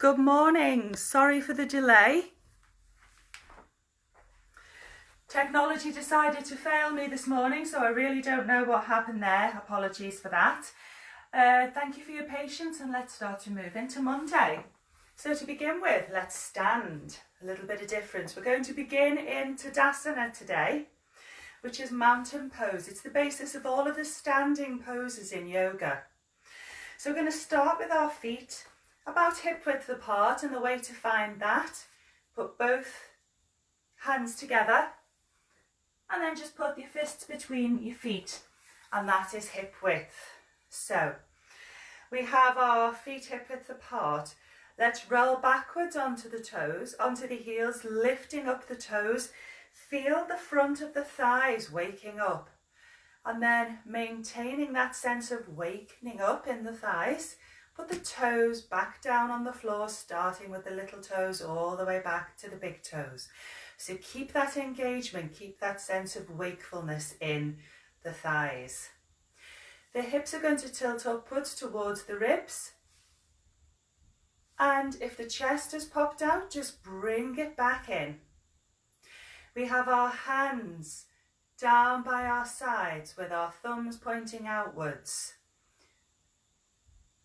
Good morning. Sorry for the delay. Technology decided to fail me this morning, so I really don't know what happened there. Apologies for that. Thank you for your patience, and let's start to move into Monday. So to begin with, let's stand. A little bit of difference. We're going to begin in Tadasana today, which is mountain pose. It's the basis of all of the standing poses in yoga. So we're going to start with our feet about hip width apart, and the way to find that, put both hands together and then just put your fists between your feet, and that is hip width. So we have our feet hip width apart. Let's roll backwards onto the toes, onto the heels, lifting up the toes. Feel the front of the thighs waking up, and then maintaining that sense of wakening up in the thighs. Put the toes back down on the floor, starting with the little toes all the way back to the big toes. So keep that engagement, keep that sense of wakefulness in the thighs. The hips are going to tilt upwards towards the ribs. And if the chest has popped out, just bring it back in. We have our hands down by our sides with our thumbs pointing outwards.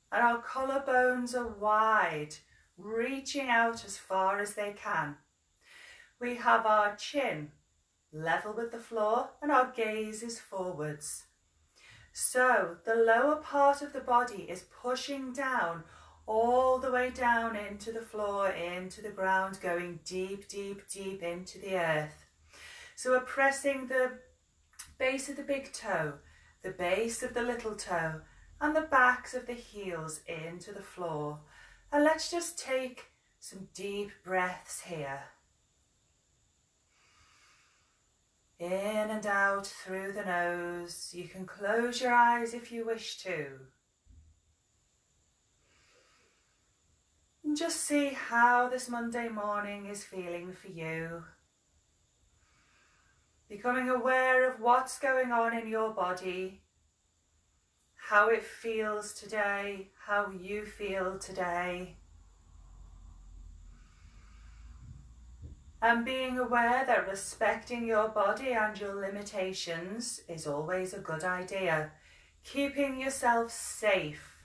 And our collarbones are wide, reaching out as far as they can. We have our chin level with the floor and our gaze is forwards. So the lower part of the body is pushing down, all the way down into the floor, into the ground, going deep, deep, deep into the earth. So we're pressing the base of the big toe, the base of the little toe, and the backs of the heels into the floor. And let's just take some deep breaths here. In and out through the nose. You can close your eyes if you wish to. And just see how this Monday morning is feeling for you. Becoming aware of what's going on in your body, how it feels today, how you feel today. And being aware that respecting your body and your limitations is always a good idea. Keeping yourself safe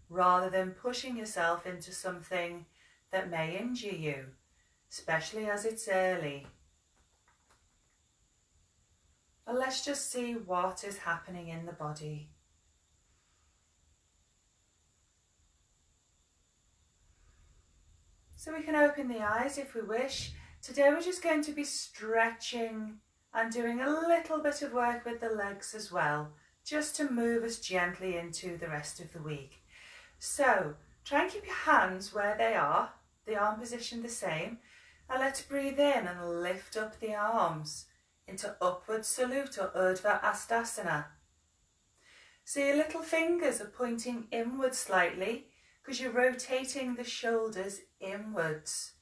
rather than pushing yourself into something that may injure you, especially as it's early. And let's just see what is happening in the body. So we can open the eyes if we wish. Today we're just going to be stretching and doing a little bit of work with the legs as well, just to move us gently into the rest of the week. So try and keep your hands where they are, the arm position the same, and let's breathe in and lift up the arms into upward salute or Urdhva Hastasana. So your little fingers are pointing inward slightly because you're rotating the shoulders inwards.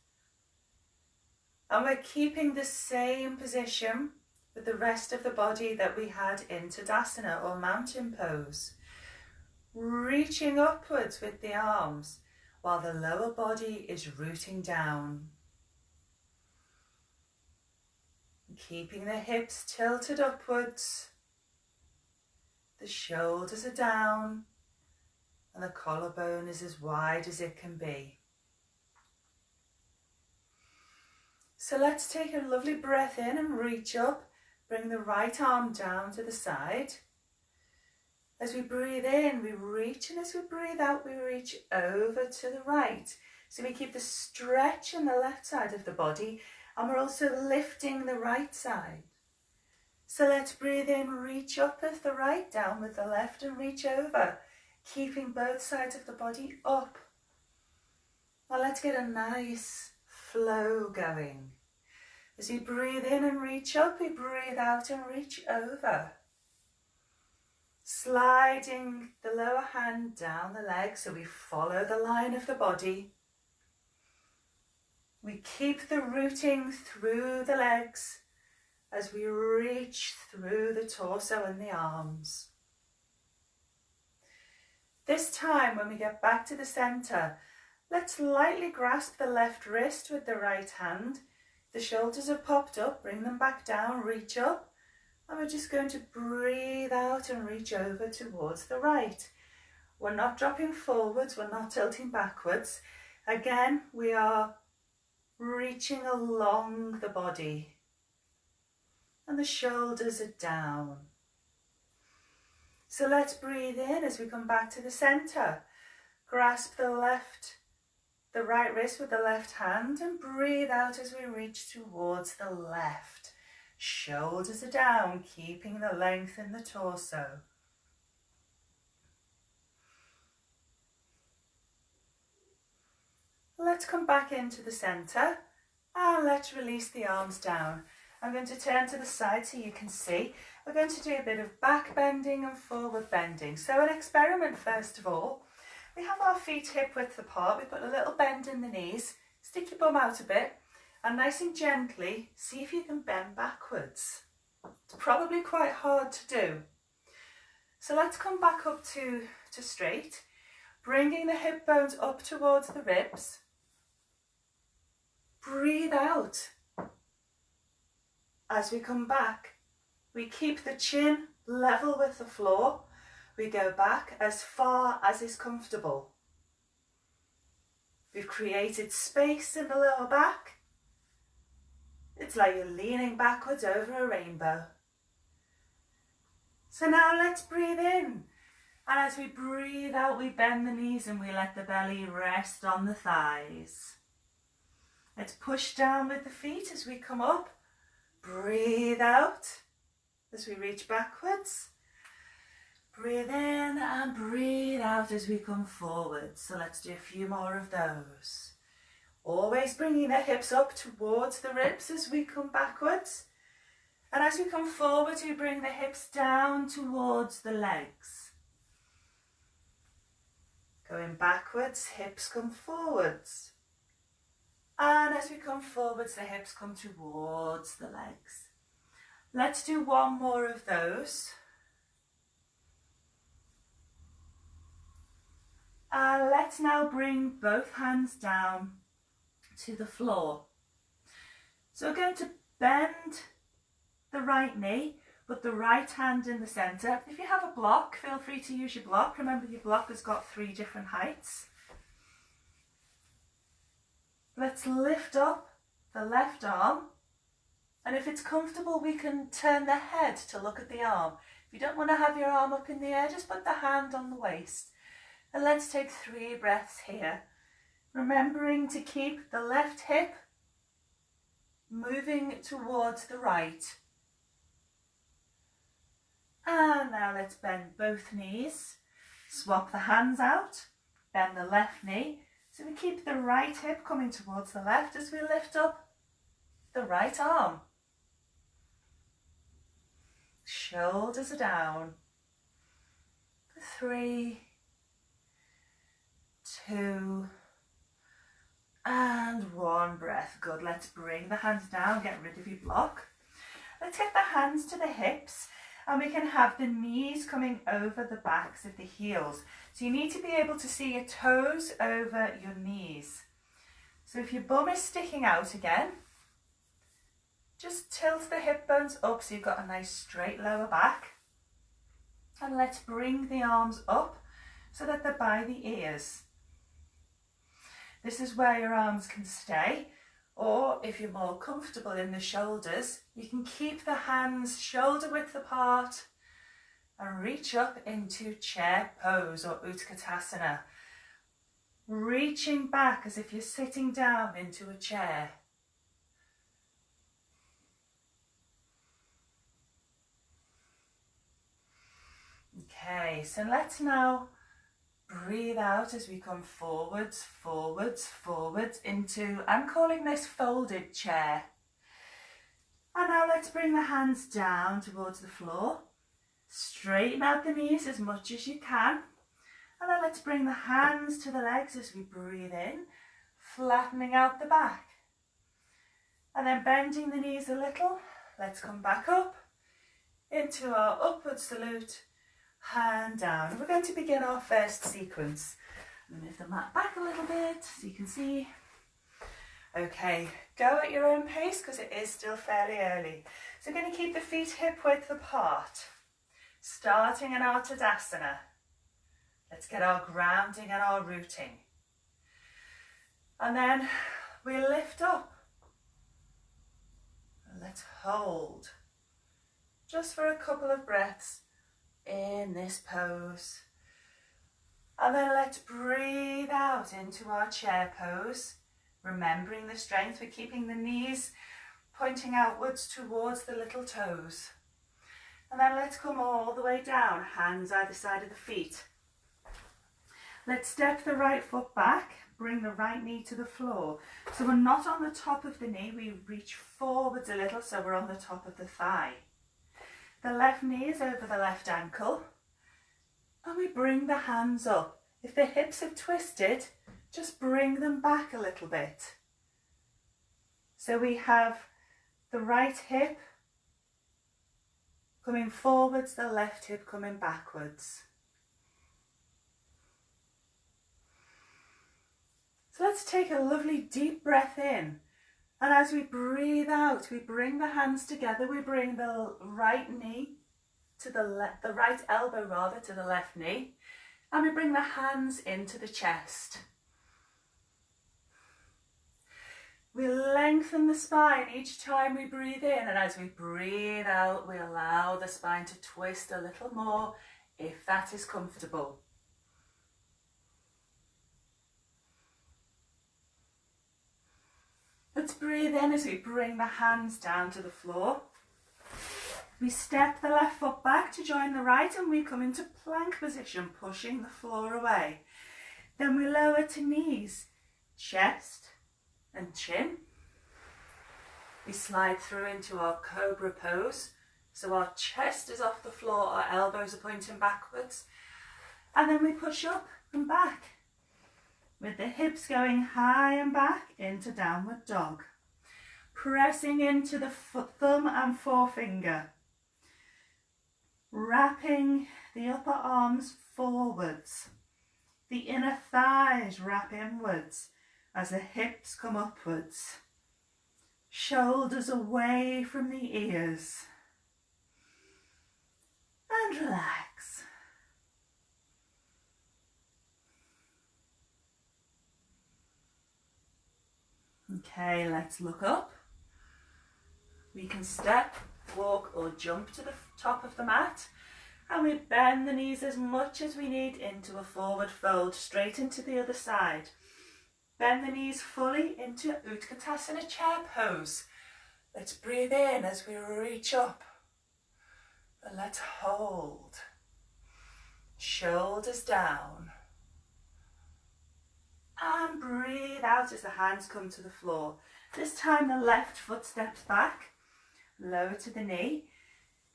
And we're keeping the same position with the rest of the body that we had in Tadasana or mountain pose. Reaching upwards with the arms while the lower body is rooting down. Keeping the hips tilted upwards. The shoulders are down and the collarbone is as wide as it can be. So let's take a lovely breath in and reach up. Bring the right arm down to the side. As we breathe in, we reach, and as we breathe out, we reach over to the right. So we keep the stretch on the left side of the body, and we're also lifting the right side. So let's breathe in, reach up with the right, down with the left, and reach over, keeping both sides of the body up. Now let's get a nice flow going. As we breathe in and reach up, we breathe out and reach over. Sliding the lower hand down the leg so we follow the line of the body. We keep the rooting through the legs as we reach through the torso and the arms. This time when we get back to the center, Let's lightly grasp the left wrist with the right hand. The shoulders have popped up, bring them back down, reach up. And we're just going to breathe out and reach over towards the right. We're not dropping forwards, we're not tilting backwards. Again, we are reaching along the body. And the shoulders are down. So let's breathe in as we come back to the center. Grasp the right wrist with the left hand and breathe out as we reach towards the left. Shoulders are down, keeping the length in the torso. Let's come back into the center and let's release the arms down. I'm going to turn to the side so you can see. We're going to do a bit of back bending and forward bending. So an experiment first of all. We have our feet hip width apart. We've got a little bend in the knees. Stick your bum out a bit and nice and gently see if you can bend backwards. It's probably quite hard to do. So let's come back up to straight, bringing the hip bones up towards the ribs. Breathe out. As we come back, we keep the chin level with the floor. We go back as far as is comfortable. We've created space in the lower back. It's like you're leaning backwards over a rainbow. So now let's breathe in. And as we breathe out, we bend the knees and we let the belly rest on the thighs. Let's push down with the feet as we come up. Breathe out as we reach backwards. Breathe in and breathe out as we come forward. So let's do a few more of those. Always bringing the hips up towards the ribs as we come backwards. And as we come forward, we bring the hips down towards the legs. Going backwards, hips come forwards. And as we come forwards, the hips come towards the legs. Let's do one more of those. And let's now bring both hands down to the floor. So we're going to bend the right knee, put the right hand in the centre. If you have a block, feel free to use your block. Remember, your block has got 3 different heights. Let's lift up the left arm, and if it's comfortable we can turn the head to look at the arm. If you don't want to have your arm up in the air, just put the hand on the waist. And let's take 3 breaths here, remembering to keep the left hip moving towards the right. And now let's bend both knees, swap the hands out, bend the left knee. So we keep the right hip coming towards the left as we lift up the right arm. Shoulders are down. 3, 2, and 1 breath. Good. Let's bring the hands down, get rid of your block. Let's get the hands to the hips, and we can have the knees coming over the backs of the heels. So you need to be able to see your toes over your knees. So if your bum is sticking out again, just tilt the hip bones up so you've got a nice straight lower back. And let's bring the arms up so that they're by the ears. This is where your arms can stay, or if you're more comfortable in the shoulders, you can keep the hands shoulder width apart and reach up into chair pose or Utkatasana. Reaching back as if you're sitting down into a chair. Okay, so let's now breathe out as we come forwards, forwards, forwards into, I'm calling this folded chair. And now let's bring the hands down towards the floor. Straighten out the knees as much as you can. And then let's bring the hands to the legs as we breathe in, flattening out the back. And then bending the knees a little, let's come back up into our upward salute, hand down. We're going to begin our first sequence. Move the mat back a little bit so you can see. Okay, go at your own pace because it is still fairly early. So we're going to keep the feet hip width apart, starting in our Tadasana. Let's get our grounding and our rooting. And then we lift up. And let's hold just for a couple of breaths in this pose. And then let's breathe out into our chair pose, remembering the strength. We're keeping the knees pointing outwards towards the little toes. And then let's come all the way down, hands either side of the feet. Let's step the right foot back, bring the right knee to the floor. So we're not on the top of the knee, we reach forwards a little so we're on the top of the thigh. The left knee is over the left ankle. And we bring the hands up. If the hips have twisted, just bring them back a little bit. So we have the right hip coming forwards, the left hip coming backwards. So let's take a lovely deep breath in. And as we breathe out, we bring the hands together. We bring the right knee to the right elbow rather to the left knee, and we bring the hands into the chest. We lengthen the spine each time we breathe in, and as we breathe out, we allow the spine to twist a little more if that is comfortable. Let's breathe in as we bring the hands down to the floor. We step the left foot back to join the right and we come into plank position, pushing the floor away. Then we lower to knees, chest and chin. We slide through into our cobra pose. So our chest is off the floor, our elbows are pointing backwards. And then we push up and back, with the hips going high and back into downward dog. Pressing into the thumb and forefinger. Wrapping the upper arms forwards. The inner thighs wrap inwards as the hips come upwards. Shoulders away from the ears. And relax. Okay, let's look up. We can step, walk or jump to the top of the mat, and we bend the knees as much as we need into a forward fold, straight into the other side. Bend the knees fully into Utkatasana chair pose. Let's breathe in as we reach up, and let's hold. Shoulders down. And breathe out as the hands come to the floor. This time the left foot steps back, lower to the knee.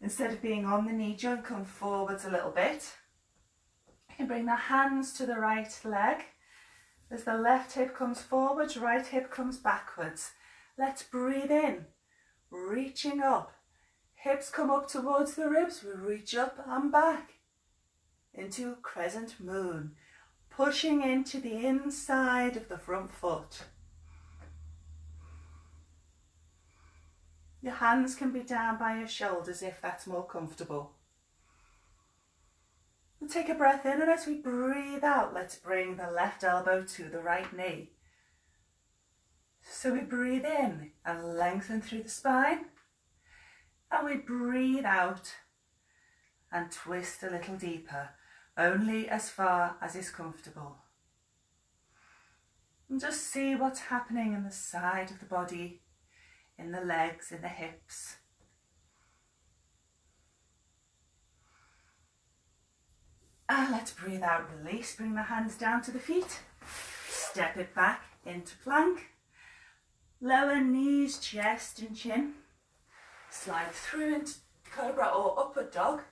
Instead of being on the knee joint, come forwards a little bit. You can bring the hands to the right leg. As the left hip comes forwards, right hip comes backwards. Let's breathe in, reaching up. Hips come up towards the ribs, we reach up and back into a crescent moon. Pushing into the inside of the front foot. Your hands can be down by your shoulders if that's more comfortable. And take a breath in, and as we breathe out, let's bring the left elbow to the right knee. So we breathe in and lengthen through the spine. And we breathe out and twist a little deeper. Only as far as is comfortable. And just see what's happening in the side of the body, in the legs, in the hips. And let's breathe out, release, bring the hands down to the feet. Step it back into plank. Lower knees, chest and chin. Slide through into cobra or upward dog.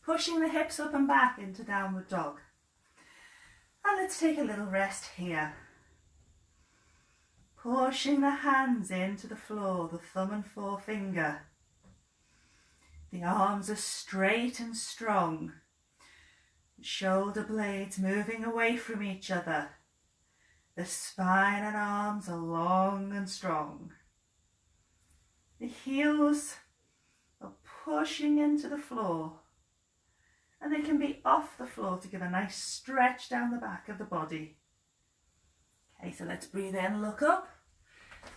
Pushing the hips up and back into downward dog. And let's take a little rest here. Pushing the hands into the floor, the thumb and forefinger. The arms are straight and strong. Shoulder blades moving away from each other. The spine and arms are long and strong. The heels are pushing into the floor, and they can be off the floor to give a nice stretch down the back of the body. Okay, so let's breathe in, look up.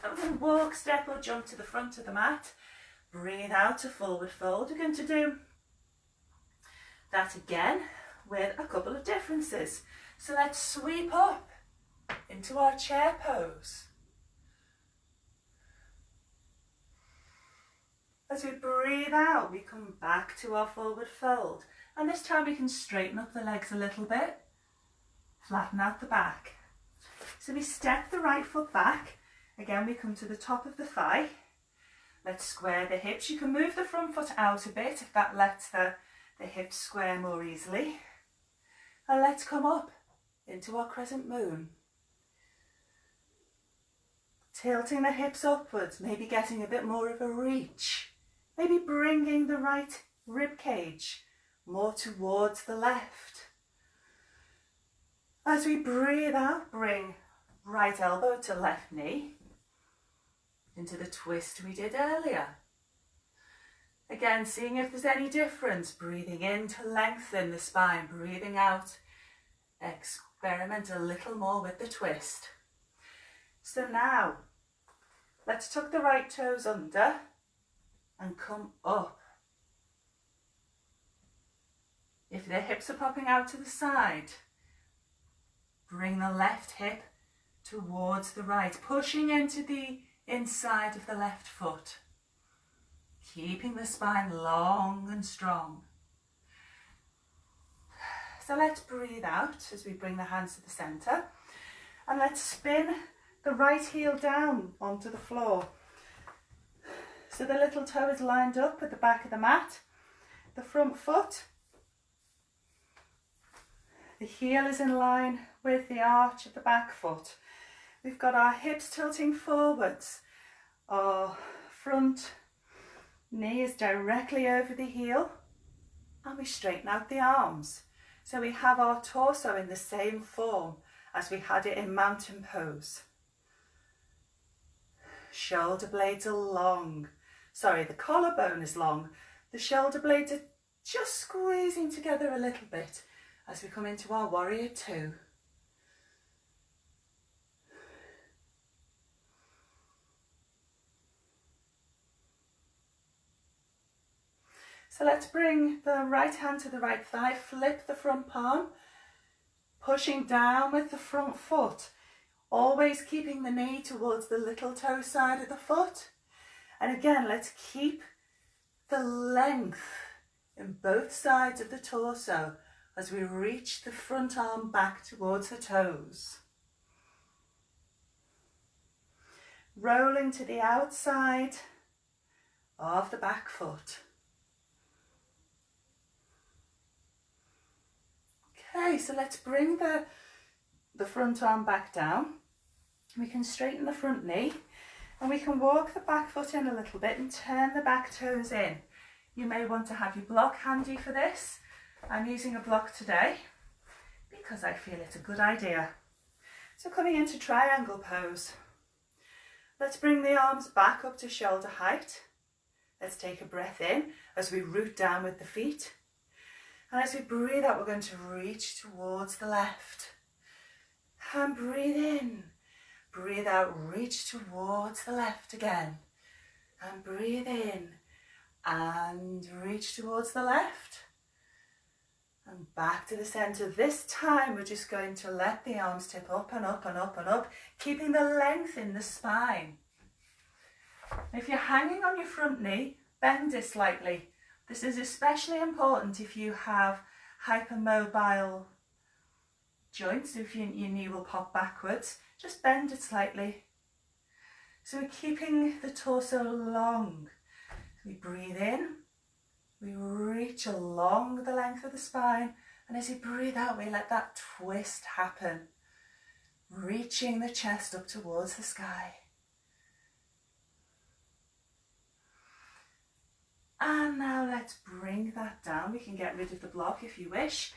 And we're going to walk, step or jump to the front of the mat. Breathe out to forward fold. We're going to do that again with a couple of differences. So let's sweep up into our chair pose. As we breathe out, we come back to our forward fold. And this time we can straighten up the legs a little bit, flatten out the back. So we step the right foot back. Again, we come to the top of the thigh. Let's square the hips. You can move the front foot out a bit if that lets the hips square more easily. And let's come up into our crescent moon. Tilting the hips upwards, maybe getting a bit more of a reach. Maybe bringing the right rib cage more towards the left. As we breathe out, bring right elbow to left knee into the twist we did earlier. Again, seeing if there's any difference. Breathing in to lengthen the spine, breathing out, experiment a little more with the twist. So now, let's tuck the right toes under and come up. If the hips are popping out to the side, bring the left hip towards the right, pushing into the inside of the left foot, keeping the spine long and strong. So let's breathe out as we bring the hands to the centre, and let's spin the right heel down onto the floor. So the little toe is lined up at the back of the mat, the front foot, the heel is in line with the arch of the back foot. We've got our hips tilting forwards, our front knee is directly over the heel, and we straighten out the arms. So we have our torso in the same form as we had it in mountain pose. Shoulder blades are long. Sorry, the collarbone is long. The shoulder blades are just squeezing together a little bit as we come into our warrior two. So let's bring the right hand to the right thigh, flip the front palm, pushing down with the front foot, always keeping the knee towards the little toe side of the foot. And again, let's keep the length in both sides of the torso as we reach the front arm back towards the toes. Rolling to the outside of the back foot. Okay, so let's bring the front arm back down. We can straighten the front knee and we can walk the back foot in a little bit and turn the back toes in. You may want to have your block handy for this. I'm using a block today because I feel it's a good idea. So coming into triangle pose. Let's bring the arms back up to shoulder height. Let's take a breath in as we root down with the feet. And as we breathe out, we're going to reach towards the left. And breathe in. Breathe out, reach towards the left again. And breathe in. And reach towards the left. And back to the centre. This time we're just going to let the arms tip up and up and up and up, keeping the length in the spine. If you're hanging on your front knee, bend it slightly. This is especially important if you have hypermobile joints, if your knee will pop backwards. Just bend it slightly. So we're keeping the torso long. We breathe in, we reach along the length of the spine, and as you breathe out, we let that twist happen, reaching the chest up towards the sky. And now let's bring that down. We can get rid of the block if you wish.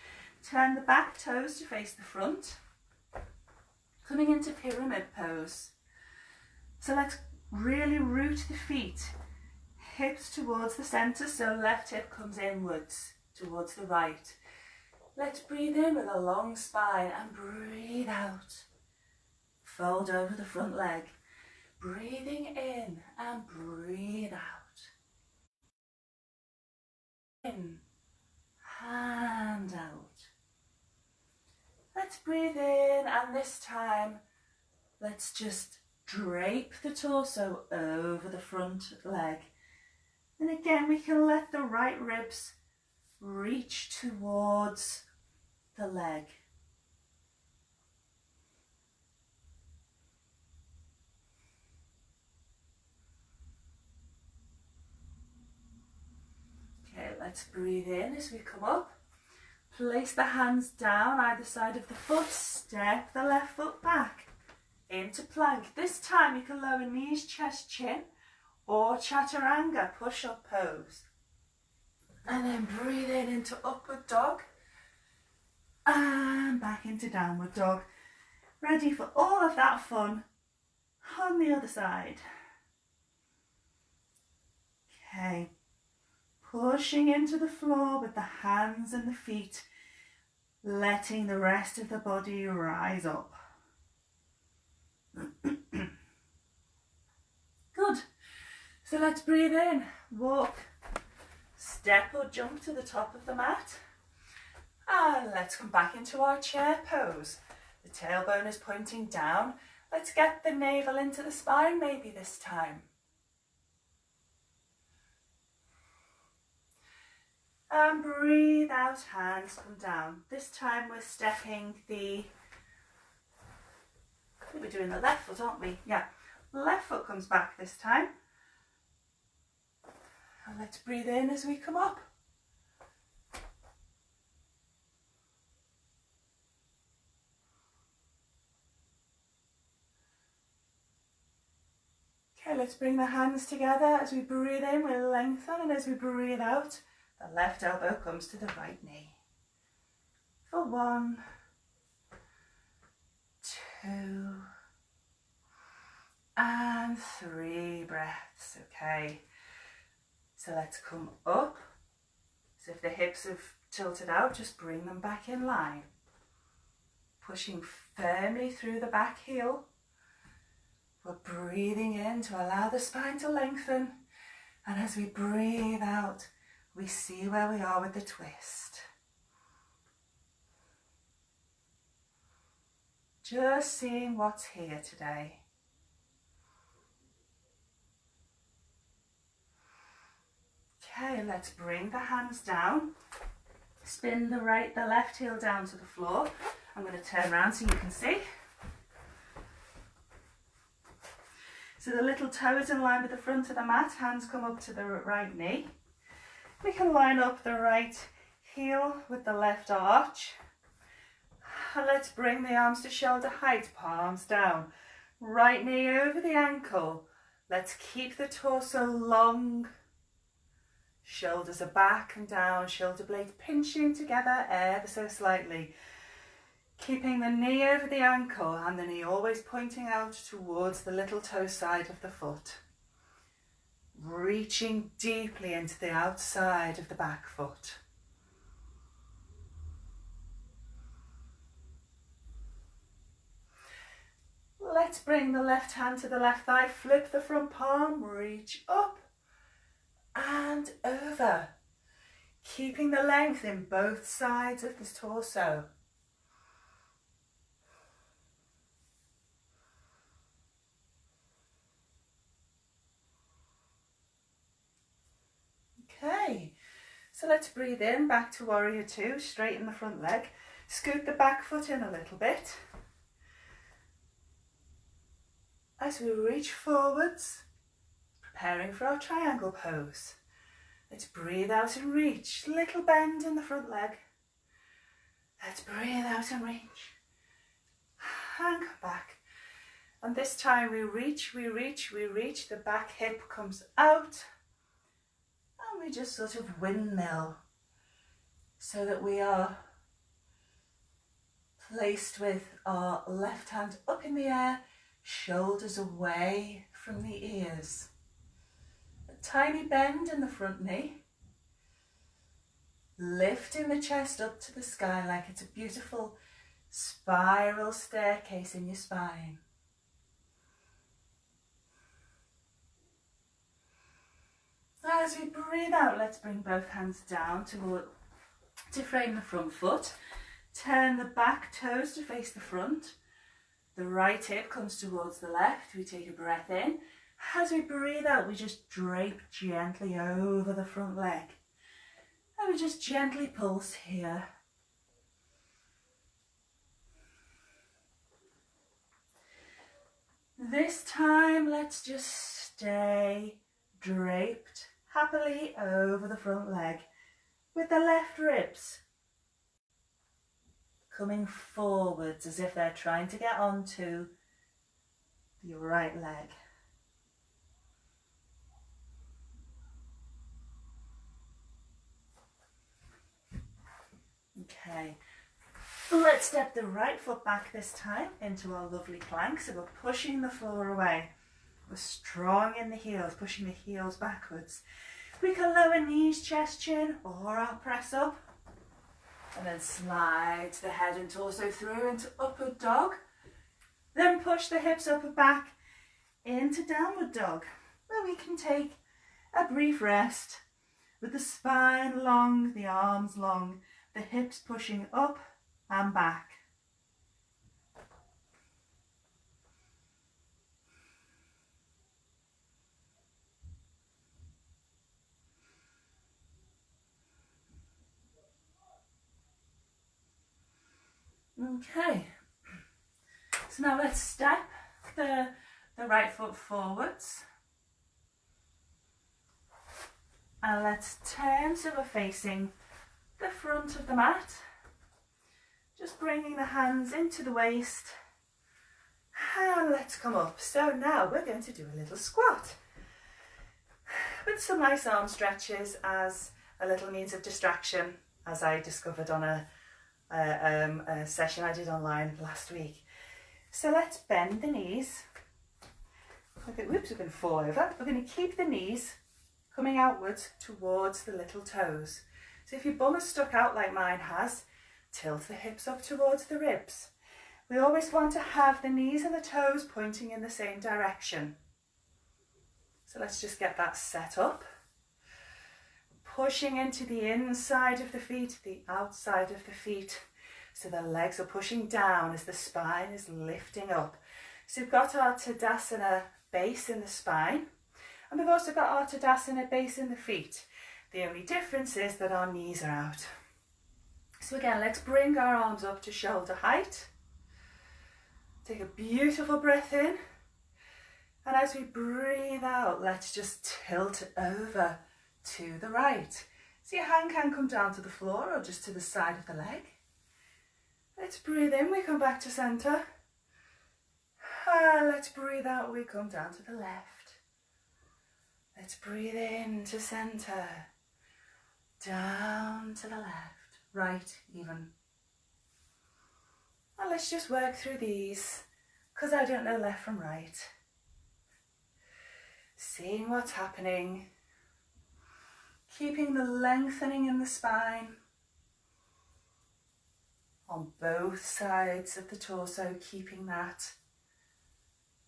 Turn the back toes to face the front. Coming into pyramid pose. So let's really root the feet, hips towards the centre, so left hip comes inwards towards the right. Let's breathe in with a long spine and breathe out. Fold over the front leg. Breathing in and breathe out. In and out. Let's breathe in, and this time let's just drape the torso over the front leg. And again, we can let the right ribs reach towards the leg. Okay, let's breathe in as we come up. Place the hands down either side of the foot. Step the left foot back into plank. This time you can lower knees, chest, chin, or chaturanga, push-up pose. And then breathe in into upward dog and back into downward dog. Ready for all of that fun on the other side. Okay, pushing into the floor with the hands and the feet, letting the rest of the body rise up. Good. So let's breathe in, walk, step or jump to the top of the mat. And let's come back into our chair pose. The tailbone is pointing down. Let's get the navel into the spine maybe this time. And breathe out, hands come down. This time we're stepping we're doing the left foot, aren't we? Yeah, left foot comes back this time. And let's breathe in as we come up. Okay, let's bring the hands together. As we breathe in, we'll lengthen, and as we breathe out, the left elbow comes to the right knee. For 1, 2, and 3 breaths. Okay, so let's come up. So if the hips have tilted out, just bring them back in line. Pushing firmly through the back heel. We're breathing in to allow the spine to lengthen, and as we breathe out, we see where we are with the twist. Just seeing what's here today. Okay, let's bring the hands down. Spin the left heel down to the floor. I'm going to turn around so you can see. So the little toe is in line with the front of the mat, hands come up to the right knee. We can line up the right heel with the left arch. And let's bring the arms to shoulder height, palms down. Right knee over the ankle. Let's keep the torso long. Shoulders are back and down, shoulder blades pinching together ever so slightly. Keeping the knee over the ankle and the knee always pointing out towards the little toe side of the foot. Reaching deeply into the outside of the back foot. Let's bring the left hand to the left thigh, flip the front palm, reach up and over. Keeping the length in both sides of the torso. Okay, so let's breathe in, back to warrior 2, straighten the front leg, scoot the back foot in a little bit. As we reach forwards, preparing for our triangle pose. Let's breathe out and reach, little bend in the front leg. Let's breathe out and reach, and come back. And this time we reach, the back hip comes out. And we just sort of windmill so that we are Placed with our left hand up in the air, shoulders away from the ears. A tiny bend in the front knee. Lifting the chest up to the sky like it's a beautiful spiral staircase in your spine. As we breathe out, let's bring both hands down to frame the front foot. Turn the back toes to face the front. The right hip comes towards the left. We take a breath in. As we breathe out, we just drape gently over the front leg. And we just gently pulse here. This time, let's just stay draped happily over the front leg with the left ribs coming forwards as if they're trying to get onto your right leg. Okay, let's step the right foot back this time into our lovely plank. So we're pushing the floor away. We're strong in the heels, pushing the heels backwards. We can lower knees, chest, chin, or our press up. And then slide the head and torso through into upward dog. Then push the hips up and back into downward dog, where we can take a brief rest with the spine long, the arms long, the hips pushing up and back. Okay, so now let's step the right foot forwards. And let's turn so we're facing the front of the mat. Just bringing the hands into the waist. And let's come up. So now we're going to do a little squat with some nice arm stretches as a little means of distraction, as I discovered on a session I did online last week. So let's bend the knees. Okay, whoops, we're going to fall over. We're going to keep the knees coming outwards towards the little toes. So if your bum is stuck out like mine has, tilt the hips up towards the ribs. We always want to have the knees and the toes pointing in the same direction. So let's just get that set up. Pushing into the inside of the feet, the outside of the feet. So the legs are pushing down as the spine is lifting up. So we've got our Tadasana base in the spine. And we've also got our Tadasana base in the feet. The only difference is that our knees are out. So again, let's bring our arms up to shoulder height. Take a beautiful breath in. And as we breathe out, let's just tilt over to the right. So your hand can come down to the floor or just to the side of the leg. Let's breathe in, we come back to centre. Let's breathe out, we come down to the left. Let's breathe in to centre. Down to the left, right even. And let's just work through these, because I don't know left from right. Seeing what's happening. Keeping the lengthening in the spine. On both sides of the torso, keeping that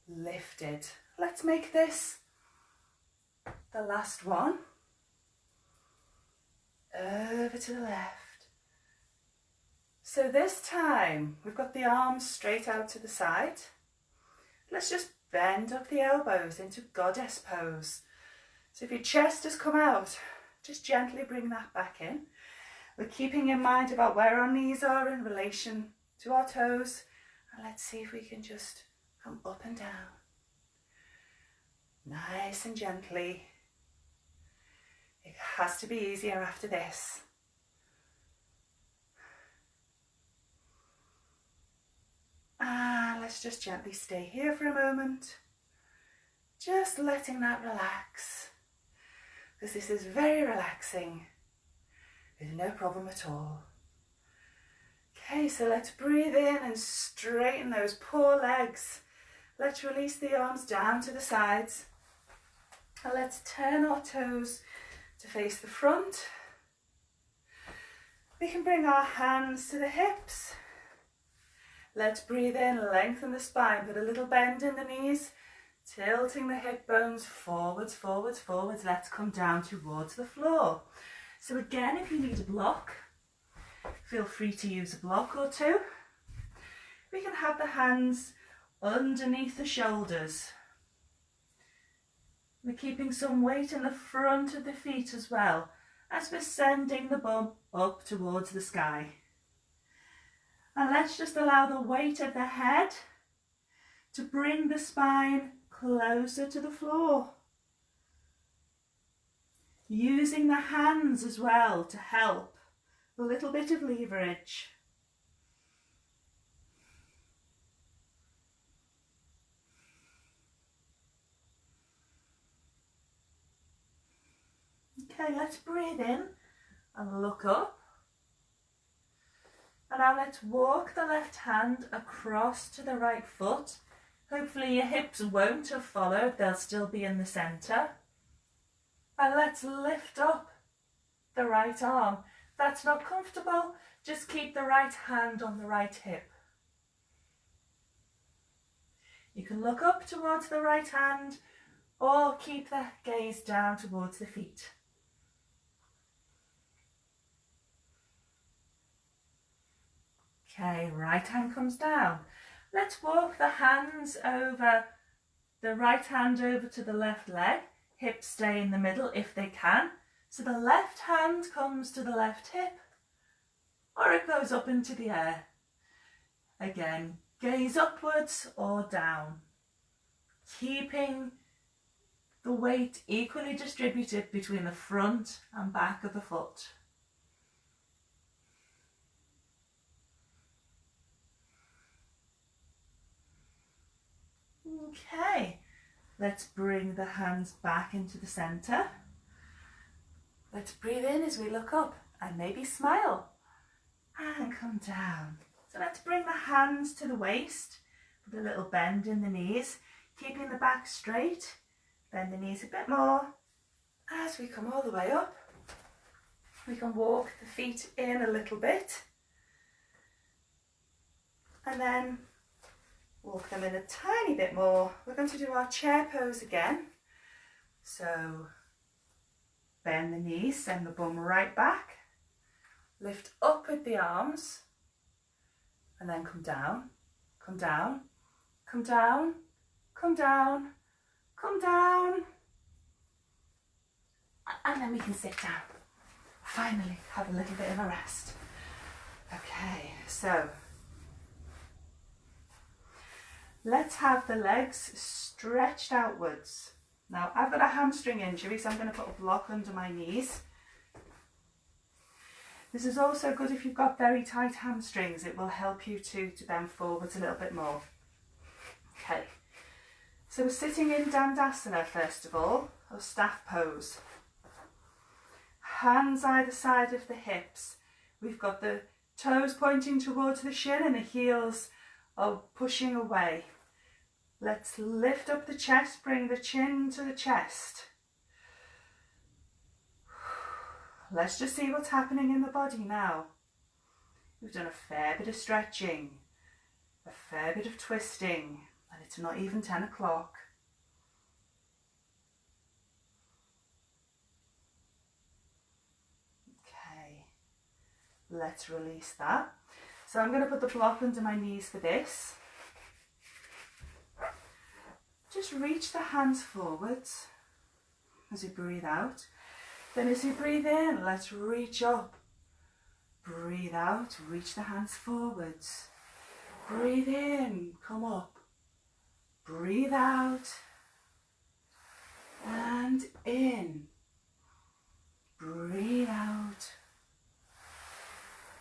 lifted. Let's make this the last one. Over to the left. So this time we've got the arms straight out to the side. Let's just bend up the elbows into goddess pose. So if your chest has come out, just gently bring that back in. We're keeping in mind about where our knees are in relation to our toes. And let's see if we can just come up and down. Nice and gently. It has to be easier after this. And let's just gently stay here for a moment. Just letting that relax. Because this is very relaxing. There's no problem at all. Okay, so let's breathe in and straighten those poor legs. Let's release the arms down to the sides. And let's turn our toes to face the front. We can bring our hands to the hips. Let's breathe in, lengthen the spine, put a little bend in the knees, tilting the hip bones forwards, forwards, forwards. Let's come down towards the floor. So again, if you need a block, feel free to use a block or two. We can have the hands underneath the shoulders. We're keeping some weight in the front of the feet as well, as we're sending the bum up towards the sky. And let's just allow the weight of the head to bring the spine closer to the floor. Using the hands as well to help, a little bit of leverage. Okay, let's breathe in and look up. And now let's walk the left hand across to the right foot. Hopefully your hips won't have followed, they'll still be in the centre. And let's lift up the right arm. If that's not comfortable, just keep the right hand on the right hip. You can look up towards the right hand or keep the gaze down towards the feet. Okay, right hand comes down. Let's walk the hands over, the right hand over to the left leg. Hips stay in the middle if they can. So the left hand comes to the left hip, or it goes up into the air. Again, gaze upwards or down, keeping the weight equally distributed between the front and back of the foot. Okay, let's bring the hands back into the centre. Let's breathe in as we look up and maybe smile and come down. So let's bring the hands to the waist with a little bend in the knees, keeping the back straight. Bend the knees a bit more. As we come all the way up, we can walk the feet in a little bit and then walk them in a tiny bit more. We're going to do our chair pose again. So bend the knees, send the bum right back, lift up with the arms, and then come down, come down, come down, come down, come down, and then we can sit down. Finally, have a little bit of a rest. Okay, so let's have the legs stretched outwards. Now, I've got a hamstring injury, so I'm going to put a block under my knees. This is also good if you've got very tight hamstrings. It will help you to bend forwards a little bit more. Okay, so we're sitting in Dandasana first of all, or staff pose. Hands either side of the hips. We've got the toes pointing towards the shin and the heels are pushing away. Let's lift up the chest, bring the chin to the chest. Let's just see what's happening in the body now. We've done a fair bit of stretching, a fair bit of twisting, and it's not even 10 o'clock. Okay, let's release that. So I'm going to put the block under my knees for this. Just reach the hands forwards as you breathe out. Then as you breathe in, let's reach up. Breathe out, reach the hands forwards. Breathe in, come up. Breathe out and in. Breathe out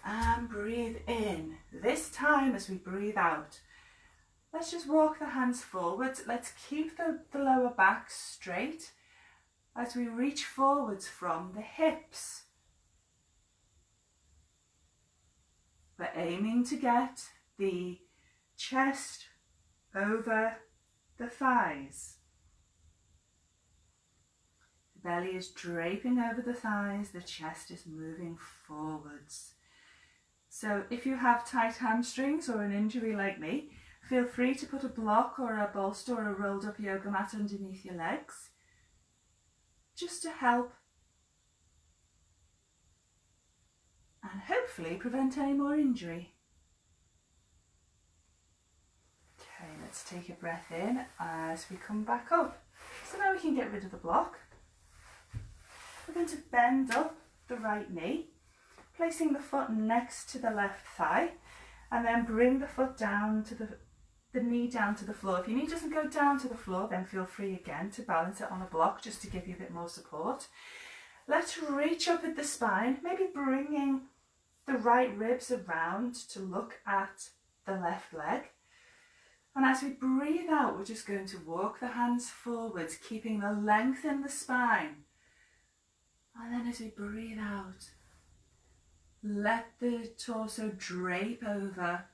and breathe in. This time as we breathe out, let's just walk the hands forwards. Let's keep the lower back straight as we reach forwards from the hips. We're aiming to get the chest over the thighs. The belly is draping over the thighs, the chest is moving forwards. So if you have tight hamstrings or an injury like me, feel free to put a block or a bolster or a rolled up yoga mat underneath your legs, just to help and hopefully prevent any more injury. Okay, let's take a breath in as we come back up. So now we can get rid of the block. We're going to bend up the right knee, placing the foot next to the left thigh, and then bring the foot down to the knee down to the floor. If your knee doesn't go down to the floor, then feel free again to balance it on a block just to give you a bit more support. Let's reach up at the spine, maybe bringing the right ribs around to look at the left leg. And as we breathe out, we're just going to walk the hands forwards, keeping the length in the spine. And then as we breathe out, let the torso drape over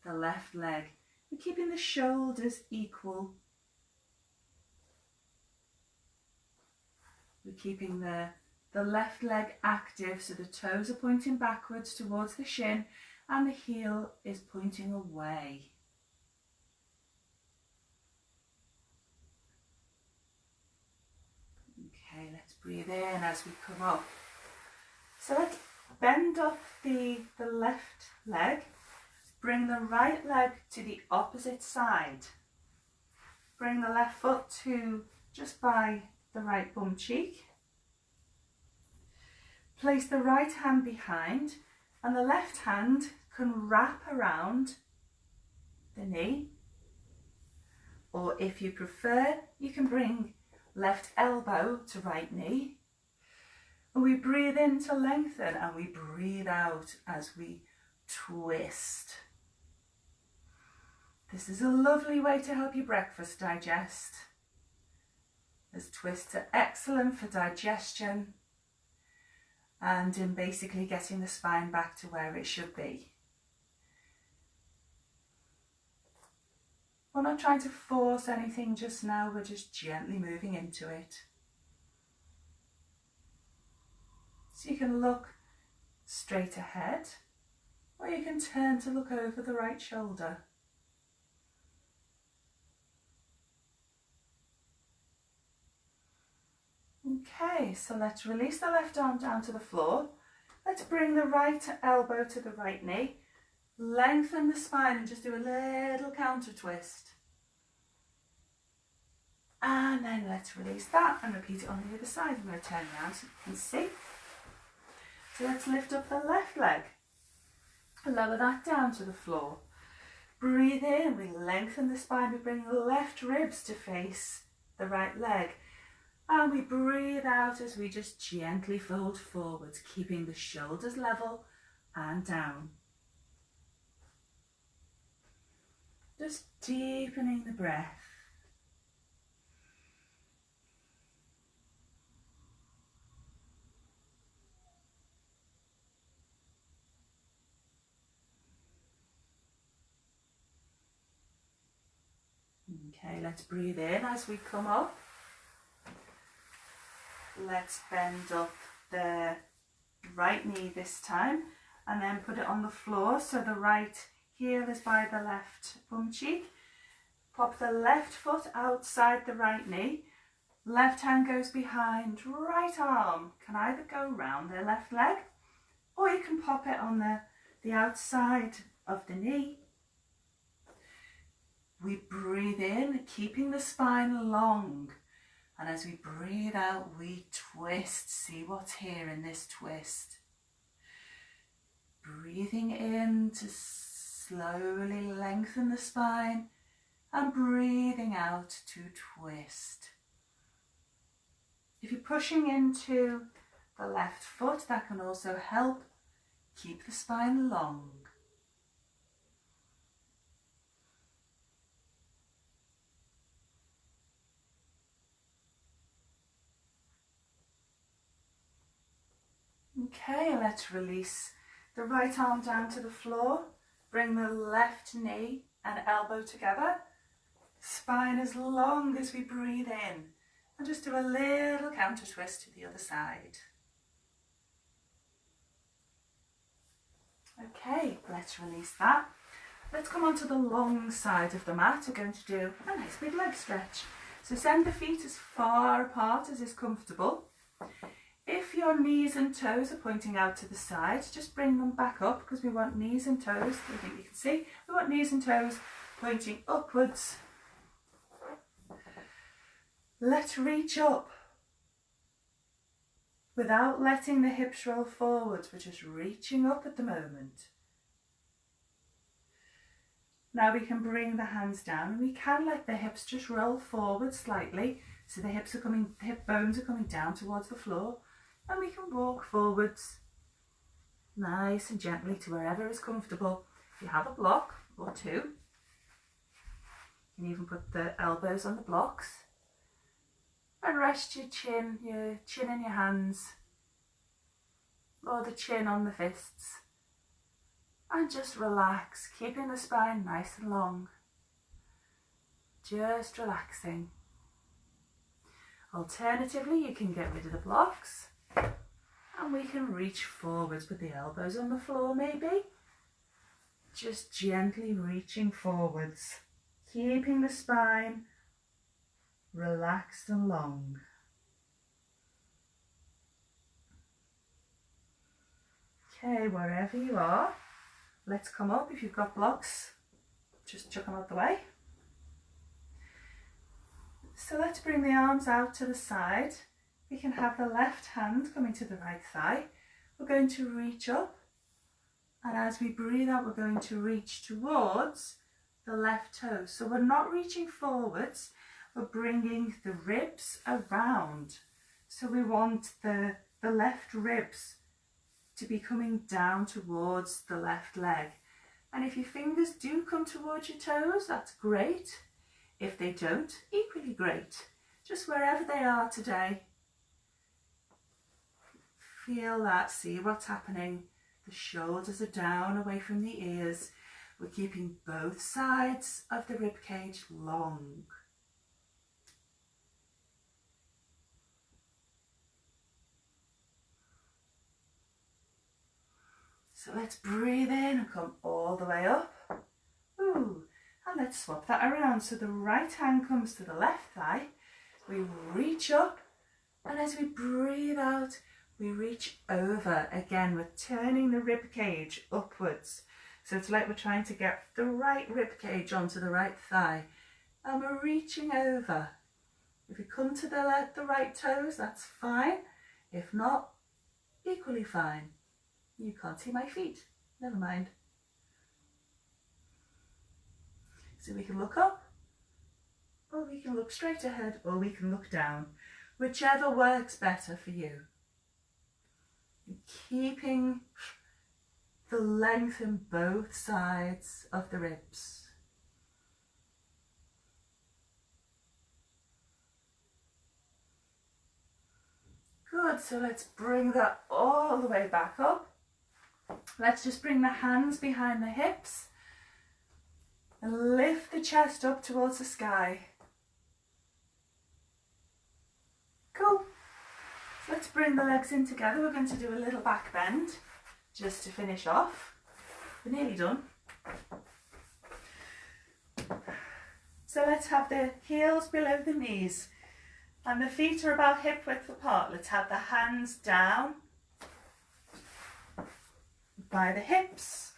the left leg. We're keeping the shoulders equal. We're keeping the left leg active, so the toes are pointing backwards towards the shin and the heel is pointing away. Okay, let's breathe in as we come up. So let's bend up the left leg. Bring the right leg to the opposite side. Bring the left foot to just by the right bum cheek. Place the right hand behind and the left hand can wrap around the knee. Or if you prefer, you can bring left elbow to right knee. And we breathe in to lengthen and we breathe out as we twist. This is a lovely way to help your breakfast digest. As twists are excellent for digestion and in basically getting the spine back to where it should be. We're not trying to force anything just now, we're just gently moving into it. So you can look straight ahead, or you can turn to look over the right shoulder. Okay, so let's release the left arm down to the floor. Let's bring the right elbow to the right knee. Lengthen the spine and just do a little counter twist. And then let's release that and repeat it on the other side. I'm going to turn around so you can see. So let's lift up the left leg. Lower that down to the floor. Breathe in, we lengthen the spine, we bring the left ribs to face the right leg. And we breathe out as we just gently fold forwards, keeping the shoulders level and down. Just deepening the breath. Okay, let's breathe in as we come up. Let's bend up the right knee this time and then put it on the floor so the right heel is by the left bum cheek. Pop the left foot outside the right knee. Left hand goes behind, right arm can either go round the left leg or you can pop it on the outside of the knee. We breathe in, keeping the spine long. And as we breathe out, we twist. See what's here in this twist. Breathing in to slowly lengthen the spine and breathing out to twist. If you're pushing into the left foot, that can also help keep the spine long. Okay, let's release the right arm down to the floor. Bring the left knee and elbow together. Spine as long as we breathe in. And just do a little counter twist to the other side. Okay, let's release that. Let's come onto the long side of the mat. We're going to do a nice big leg stretch. So send the feet as far apart as is comfortable. If your knees and toes are pointing out to the side, just bring them back up, because we want knees and toes, I think you can see, we want knees and toes pointing upwards. Let's reach up without letting the hips roll forwards. We're just reaching up at the moment. Now we can bring the hands down, and we can let the hips just roll forward slightly, so the hip bones are coming down towards the floor, and we can walk forwards nice and gently to wherever is comfortable. If you have a block or two, you can even put the elbows on the blocks and rest your chin in your hands, or the chin on the fists. And just relax, keeping the spine nice and long. Just relaxing. Alternatively, you can get rid of the blocks and we can reach forwards with the elbows on the floor maybe. Just gently reaching forwards, keeping the spine relaxed and long. Okay, wherever you are, let's come up. If you've got blocks, just chuck them out the way. So let's bring the arms out to the side. We can have the left hand coming to the right thigh. We're going to reach up, and as we breathe out, we're going to reach towards the left toe. So we're not reaching forwards, we're bringing the ribs around. So we want the left ribs to be coming down towards the left leg. And if your fingers do come towards your toes, that's great. If they don't, equally great. Just wherever they are today. Feel that, see what's happening. The shoulders are down away from the ears. We're keeping both sides of the rib cage long. So let's breathe in and come all the way up. Ooh, and let's swap that around. So the right hand comes to the left thigh. We reach up, and as we breathe out, we reach over. Again, we're turning the rib cage upwards. So it's like we're trying to get the right rib cage onto the right thigh. And we're reaching over. If you come to the right toes, that's fine. If not, equally fine. You can't see my feet. Never mind. So we can look up, or we can look straight ahead, or we can look down. Whichever works better for you. Keeping the length in both sides of the ribs. Good, so let's bring that all the way back up. Let's just bring the hands behind the hips and lift the chest up towards the sky. Cool. So let's bring the legs in together. We're going to do a little back bend just to finish off. We're nearly done. So let's have the heels below the knees and the feet are about hip width apart. Let's have the hands down by the hips.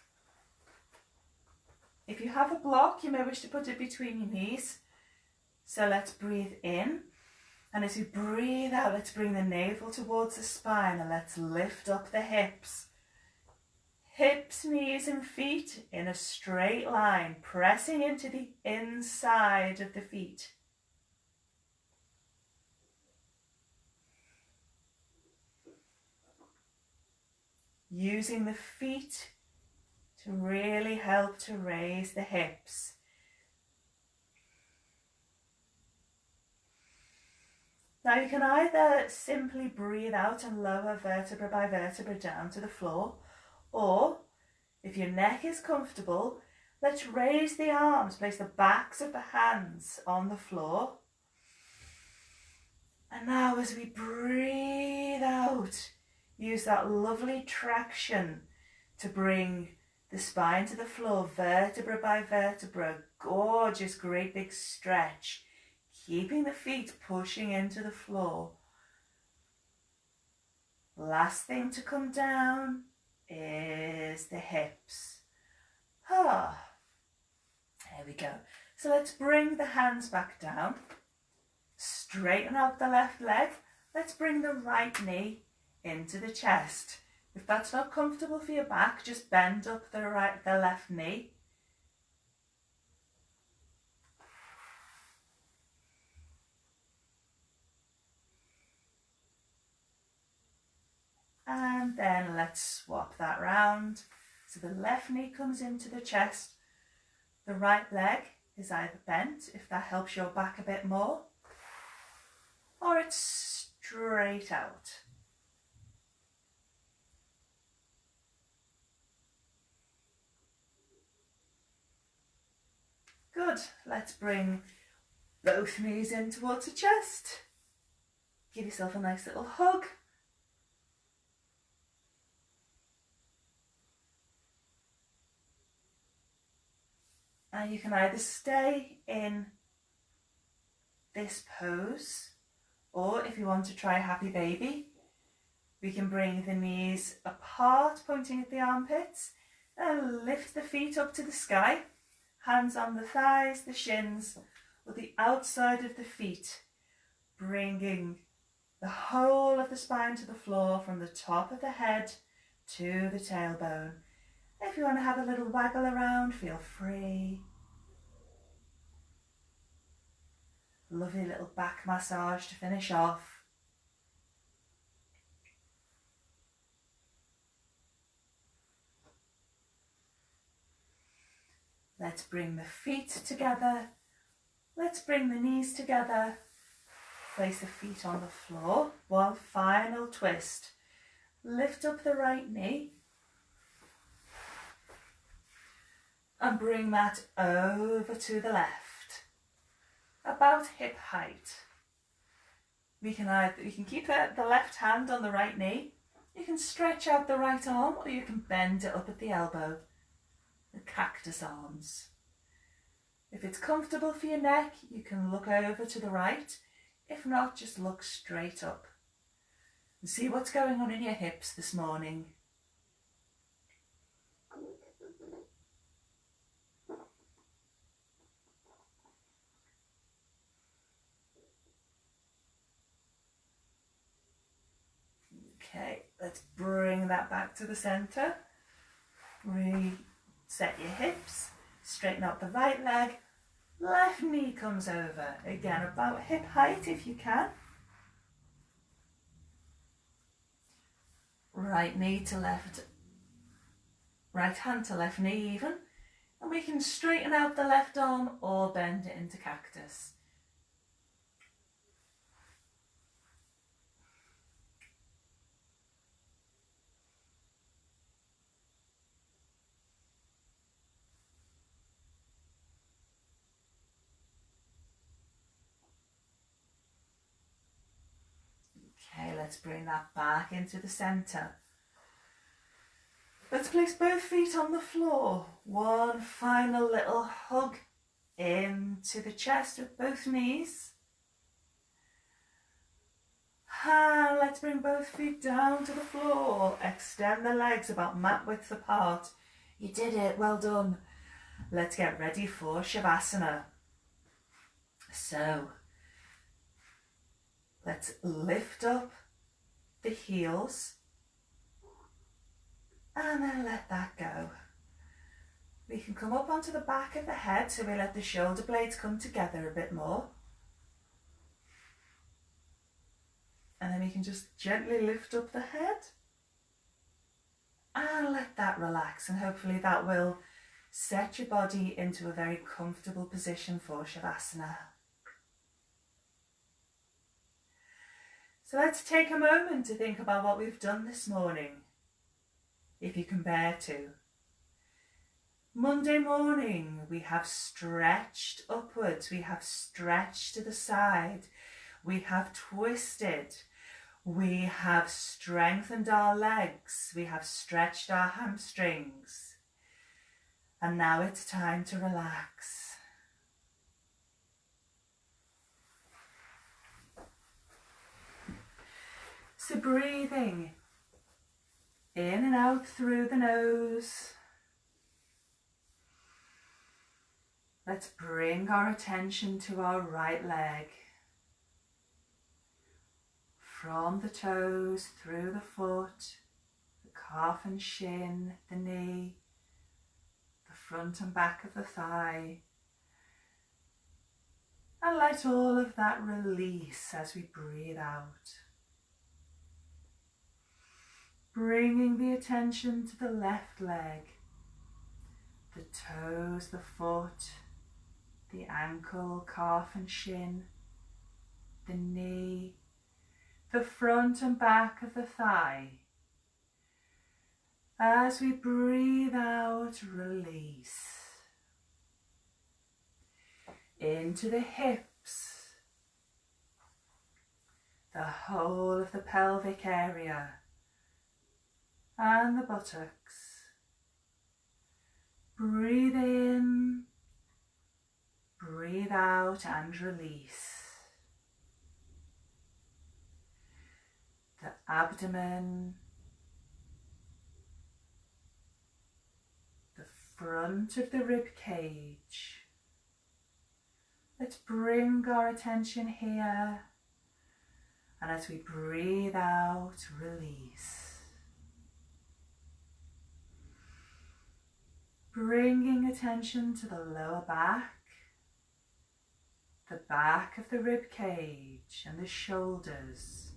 If you have a block, you may wish to put it between your knees. So let's breathe in, and as we breathe out, let's bring the navel towards the spine and let's lift up the hips. Hips, knees and feet in a straight line, pressing into the inside of the feet. Using the feet to really help to raise the hips. Now you can either simply breathe out and lower vertebra by vertebra down to the floor, Or if your neck is comfortable, let's raise the arms, place the backs of the hands on the floor. And now as we breathe out, use that lovely traction to bring the spine to the floor, vertebra by vertebra. Gorgeous, great big stretch. Keeping the feet pushing into the floor. Last thing to come down is the hips. There we go. So let's bring the hands back down. Straighten out the left leg. Let's bring the right knee into the chest. If that's not comfortable for your back, just bend up the left knee. And then let's swap that round. So the left knee comes into the chest. The right leg is either bent, if that helps your back a bit more, or it's straight out. Good. Let's bring both knees in towards the chest. Give yourself a nice little hug. And you can either stay in this pose, or if you want to try happy baby, we can bring the knees apart, pointing at the armpits, and lift the feet up to the sky. Hands on the thighs, the shins, or the outside of the feet, bringing the whole of the spine to the floor from the top of the head to the tailbone. If you want to have a little waggle around, feel free. Lovely little back massage to finish off. Let's bring the feet together. Let's bring the knees together. Place the feet on the floor. One final twist. Lift up the right knee. And bring that over to the left, about hip height. We can keep the left hand on the right knee. You can stretch out the right arm, or you can bend it up at the elbow. The cactus arms. If it's comfortable for your neck, you can look over to the right. If not, just look straight up and see what's going on in your hips this morning. Okay, let's bring that back to the center. Reset your hips, straighten out the right leg, left knee comes over. Again, about hip height if you can. Right knee to left, right hand to left knee even. And we can straighten out the left arm or bend it into cactus. Okay, let's bring that back into the center. Let's place both feet on the floor. One final little hug into the chest with both knees. And let's bring both feet down to the floor. Extend the legs about mat width apart. You did it, well done. Let's get ready for Shavasana. So, let's lift up the heels and then let that go. We can come up onto the back of the head, so we let the shoulder blades come together a bit more. And then we can just gently lift up the head and let that relax, and hopefully that will set your body into a very comfortable position for Shavasana. So let's take a moment to think about what we've done this morning. if you can bear to. Monday morning, we have stretched upwards, we have stretched to the side, we have twisted, we have strengthened our legs, we have stretched our hamstrings. And now it's time to relax. So breathing in and out through the nose. Let's bring our attention to our right leg. From the toes, through the foot, the calf and shin, the knee, the front and back of the thigh. And let all of that release as we breathe out. Bringing the attention to the left leg, the toes, the foot, the ankle, calf and shin, the knee, the front and back of the thigh. As we breathe out, release. Into the hips, the whole of the pelvic area, and the buttocks. Breathe in, breathe out and release. The abdomen, the front of the rib cage. Let's bring our attention here, and as we breathe out, release. Bringing attention to the lower back, the back of the rib cage and the shoulders.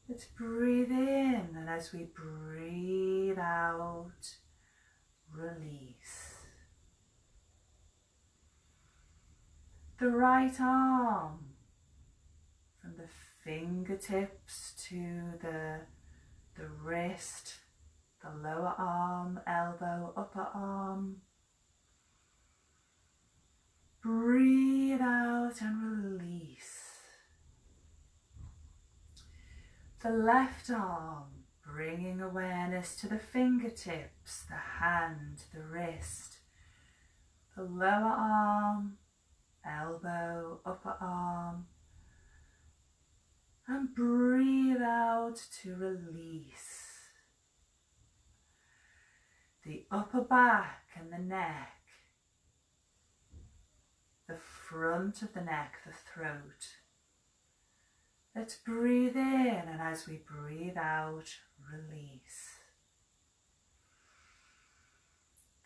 Let's breathe in, and as we breathe out, release. The right arm, from the fingertips to the wrist, the lower arm, elbow, upper arm. Breathe out and release. The left arm, bringing awareness to the fingertips, the hand, the wrist, the lower arm, elbow, upper arm. And breathe out to release. The upper back and the neck, the front of the neck, the throat. Let's breathe in, and as we breathe out, release.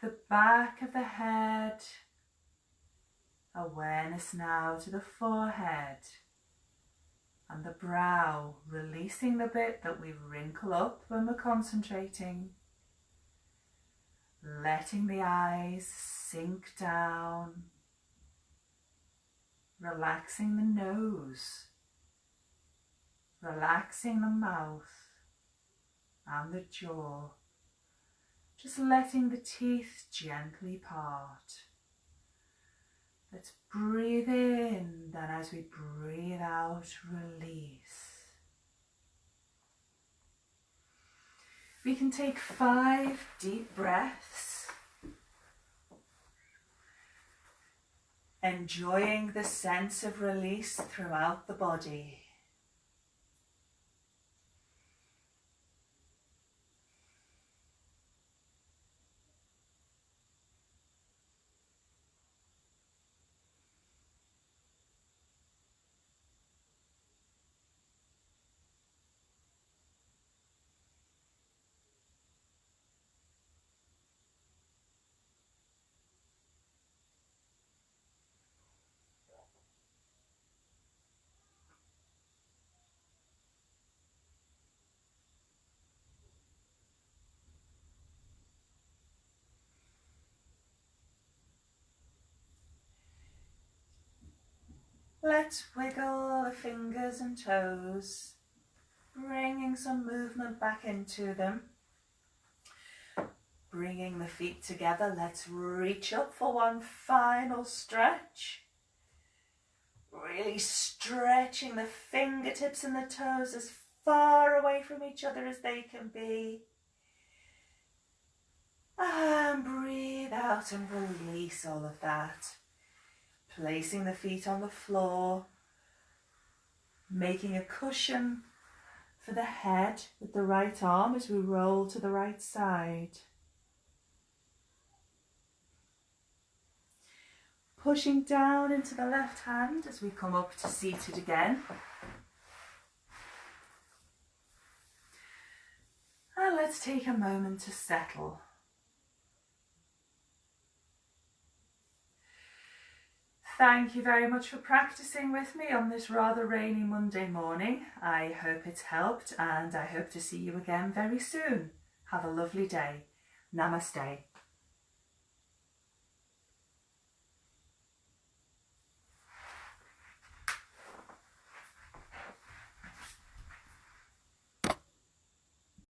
The back of the head, awareness now to the forehead and the brow, releasing the bit that we wrinkle up when we're concentrating. Letting the eyes sink down, relaxing the nose, relaxing the mouth and the jaw, just letting the teeth gently part. Let's breathe in, then as we breathe out, release. We can take 5 deep breaths, enjoying the sense of release throughout the body. Let's wiggle the fingers and toes, bringing some movement back into them. bringing the feet together, let's reach up for one final stretch. Really stretching the fingertips and the toes as far away from each other as they can be. And breathe out and release all of that. Placing the feet on the floor, making a cushion for the head with the right arm as we roll to the right side. Pushing down into the left hand as we come up to seated again. And let's take a moment to settle. Thank you very much for practicing with me on this rather rainy Monday morning. I hope it's helped and I hope to see you again very soon. Have a lovely day. Namaste.